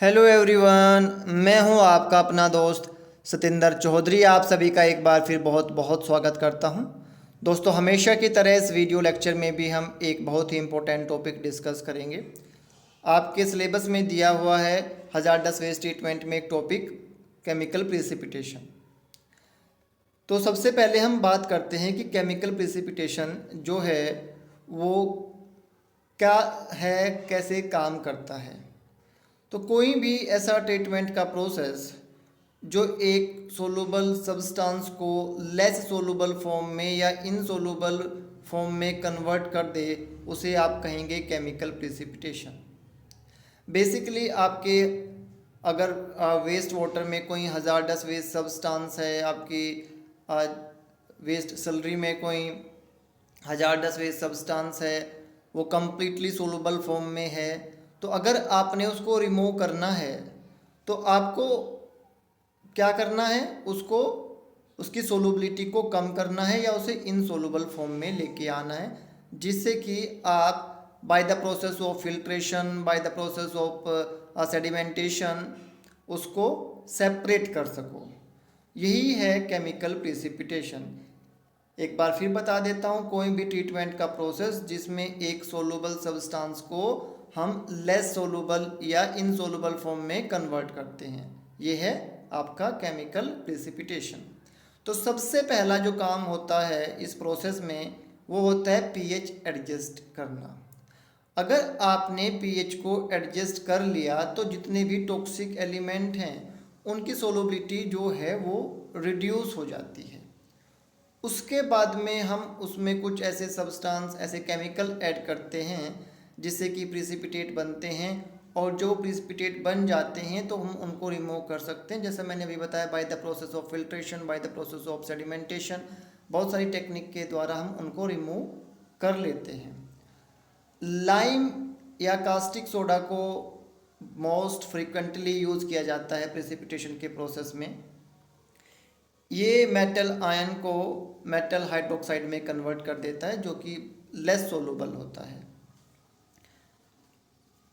Hello everyone, मैं हूं आपका अपना दोस्त सतिंदर चौधरी। आप सभी का एक बार फिर बहुत बहुत स्वागत करता हूं। दोस्तों, हमेशा की तरह इस वीडियो लेक्चर में भी हम एक बहुत ही इम्पोर्टेंट टॉपिक डिस्कस करेंगे। आपके सिलेबस में दिया हुआ है हजारडस वेस्ट ट्रीटमेंट में एक टॉपिक केमिकल प्रिसिपिटेशन। तो सबसे पहले हम बात करते हैं कि केमिकल प्रिसिपिटेशन जो है वो क्या है, कैसे काम करता है। तो कोई भी ऐसा ट्रीटमेंट का प्रोसेस जो एक सोलूबल सब्सटेंस को लेस सोलूबल फॉर्म में या इनसोलूबल फॉर्म में कन्वर्ट कर दे, उसे आप कहेंगे केमिकल प्रिसिपिटेशन। बेसिकली आपके अगर वेस्ट वाटर में कोई हजारडस वेस्ट सब्सटेंस है, आपकी वेस्ट स्लरी में कोई हजारडस वेस्ट सब्सटेंस है, वो कम्प्लीटली सोलूबल फॉर्म में है, तो अगर आपने उसको रिमूव करना है तो आपको क्या करना है, उसको उसकी सोलूबिलिटी को कम करना है या उसे इनसोलूबल फॉर्म में लेके आना है, जिससे कि आप by the process of filtration, by the process of sedimentation उसको सेपरेट कर सको। यही है केमिकल प्रिसिपिटेशन। एक बार फिर बता देता हूँ, कोई भी ट्रीटमेंट का प्रोसेस जिसमें एक सोलूबल सब्सटेंस को हम लेस सोलूबल या इनसोलूबल फॉर्म में कन्वर्ट करते हैं, ये है आपका केमिकल प्रिसिपिटेशन। तो सबसे पहला जो काम होता है इस प्रोसेस में वो होता है पीएच एडजस्ट करना। अगर आपने पीएच को एडजस्ट कर लिया तो जितने भी टॉक्सिक एलिमेंट हैं उनकी सोलूबिलिटी जो है वो रिड्यूस हो जाती है। उसके बाद में हम उसमें कुछ ऐसे सब्सटेंस, ऐसे केमिकल ऐड करते हैं जिससे कि प्रिसिपिटेट बनते हैं, और जो प्रिसिपिटेट बन जाते हैं तो हम उनको रिमूव कर सकते हैं। जैसे मैंने अभी बताया, by the process of filtration, by the process of sedimentation, बहुत सारी टेक्निक के द्वारा हम उनको रिमूव कर लेते हैं। लाइम या कास्टिक सोडा को मोस्ट फ्रिक्वेंटली यूज़ किया जाता है प्रिसिपिटेशन के प्रोसेस में। ये मेटल आयन को मेटल हाइड्रोक्साइड में कन्वर्ट कर देता है, जो कि लेस सोलूबल होता है।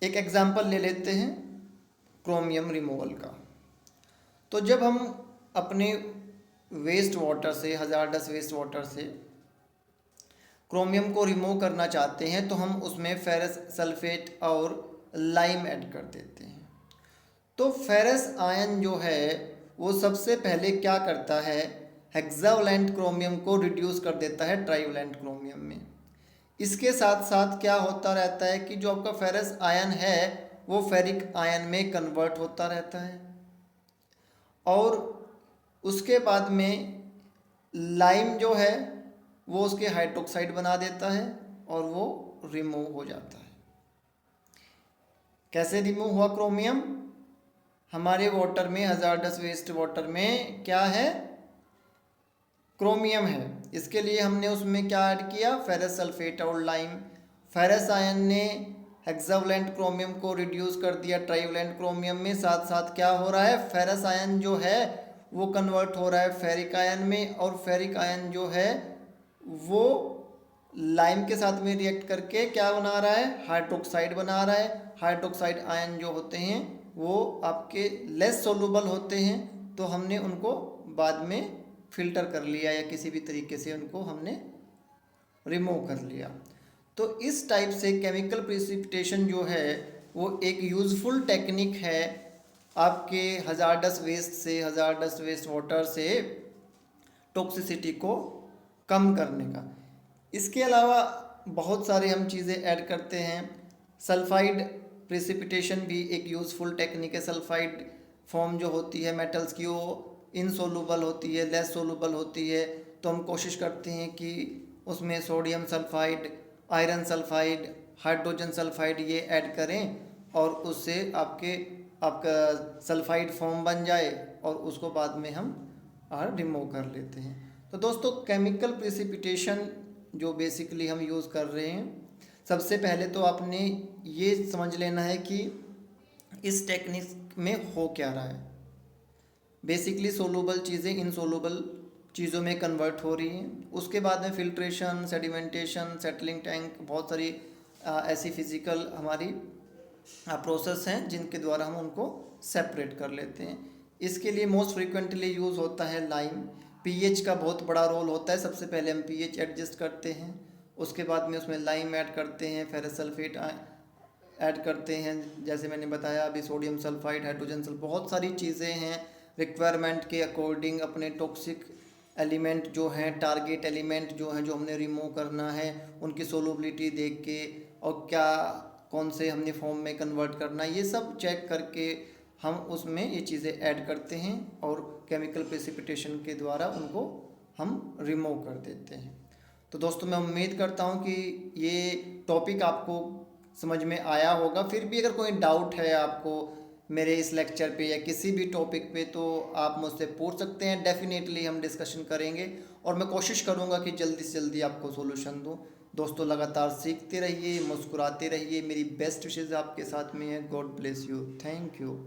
एक एग्जांपल ले लेते हैं क्रोमियम रिमूवल का। तो जब हम अपने वेस्ट वाटर से, हजारडस वेस्ट वाटर से क्रोमियम को रिमूव करना चाहते हैं तो हम उसमें फेरस सल्फेट और लाइम ऐड कर देते हैं। तो फेरस आयन जो है वो सबसे पहले क्या करता है, हेक्सावलेंट क्रोमियम को रिड्यूस कर देता है ट्राइवलेंट क्रोमियम में। इसके साथ साथ क्या होता रहता है कि जो आपका फेरस आयन है वो फेरिक आयन में कन्वर्ट होता रहता है, और उसके बाद में लाइम जो है वो उसके हाइड्रोक्साइड बना देता है और वो रिमूव हो जाता है। कैसे रिमूव हुआ क्रोमियम? हमारे वाटर में, हजारडस वेस्ट वाटर में क्या है, क्रोमियम है। इसके लिए हमने उसमें क्या ऐड किया, फेरस सल्फेट और लाइम। फेरस आयन ने हेक्सावलेंट क्रोमियम को रिड्यूस कर दिया ट्राइवलेंट क्रोमियम में। साथ साथ क्या हो रहा है, फेरस आयन जो है वो कन्वर्ट हो रहा है फेरिक आयन में, और फेरिक आयन जो है वो लाइम के साथ में रिएक्ट करके क्या बना रहा है, हाइड्रोक्साइड बना रहा है। हाइड्रोक्साइड आयन जो होते हैं वो आपके लेस सोलूबल होते हैं, तो हमने उनको बाद में फिल्टर कर लिया या किसी भी तरीके से उनको हमने रिमूव कर लिया। तो इस टाइप से केमिकल प्रिसिपिटेशन जो है वो एक यूज़फुल टेक्निक है आपके हजारडस वेस्ट से, हजारडस वेस्ट वाटर से टॉक्सिसिटी को कम करने का। इसके अलावा बहुत सारे हम चीज़ें ऐड करते हैं। सल्फाइड प्रिसिपिटेशन भी एक यूज़फुल टेक्निक है। सल्फाइड फॉर्म जो होती है मेटल्स की वो इनसोलूबल होती है, लेस सोलूबल होती है, तो हम कोशिश करते हैं कि उसमें sodium sulphide, iron sulphide, hydrogen sulphide ये ऐड करें, और उससे आपका सल्फाइड फॉर्म बन जाए, और उसको बाद में हम रिमूव कर लेते हैं। तो दोस्तों, केमिकल प्रिसिपिटेशन जो बेसिकली हम यूज़ कर रहे हैं, सबसे पहले तो आपने ये समझ लेना है कि इस टेक्निक में हो क्या रहा है। बेसिकली सोलूबल चीज़ें इनसोलूबल चीज़ों में कन्वर्ट हो रही हैं। उसके बाद में फिल्ट्रेशन, सेडिमेंटेशन, सेटलिंग टैंक, बहुत सारी ऐसी फिज़िकल हमारी प्रोसेस हैं जिनके द्वारा हम उनको सेपरेट कर लेते हैं। इसके लिए मोस्ट फ्रिक्वेंटली यूज़ होता है लाइम। पीएच का बहुत बड़ा रोल होता है। सबसे पहले हम पीएच एडजस्ट करते हैं, उसके बाद में उसमें लाइम ऐड करते हैं, फेरस सल्फेट ऐड करते हैं, जैसे मैंने बताया अभी सोडियम सल्फाइड, हाइड्रोजन सल्फाइड, बहुत सारी चीज़ें हैं। रिक्वायरमेंट के अकॉर्डिंग अपने टॉक्सिक एलिमेंट जो हैं, टारगेट एलिमेंट जो हैं, जो हमने रिमूव करना है, उनकी सोलबिलिटी देख के और क्या कौन से हमने फॉर्म में कन्वर्ट करना है, ये सब चेक करके हम उसमें ये चीज़ें ऐड करते हैं और केमिकल प्रेसिपिटेशन के द्वारा उनको हम रिमूव कर देते हैं। तो दोस्तों मैं उम्मीद करता हूँ कि ये टॉपिक आपको समझ में आया होगा। फिर भी अगर कोई डाउट है आपको मेरे इस लेक्चर पे या किसी भी टॉपिक पे तो आप मुझसे पूछ सकते हैं। डेफिनेटली हम डिस्कशन करेंगे और मैं कोशिश करूँगा कि जल्दी से जल्दी आपको सॉल्यूशन दूँ। दोस्तों लगातार सीखते रहिए, मुस्कुराते रहिए। मेरी बेस्ट विशेज़ आपके साथ में है। God bless you. Thank you.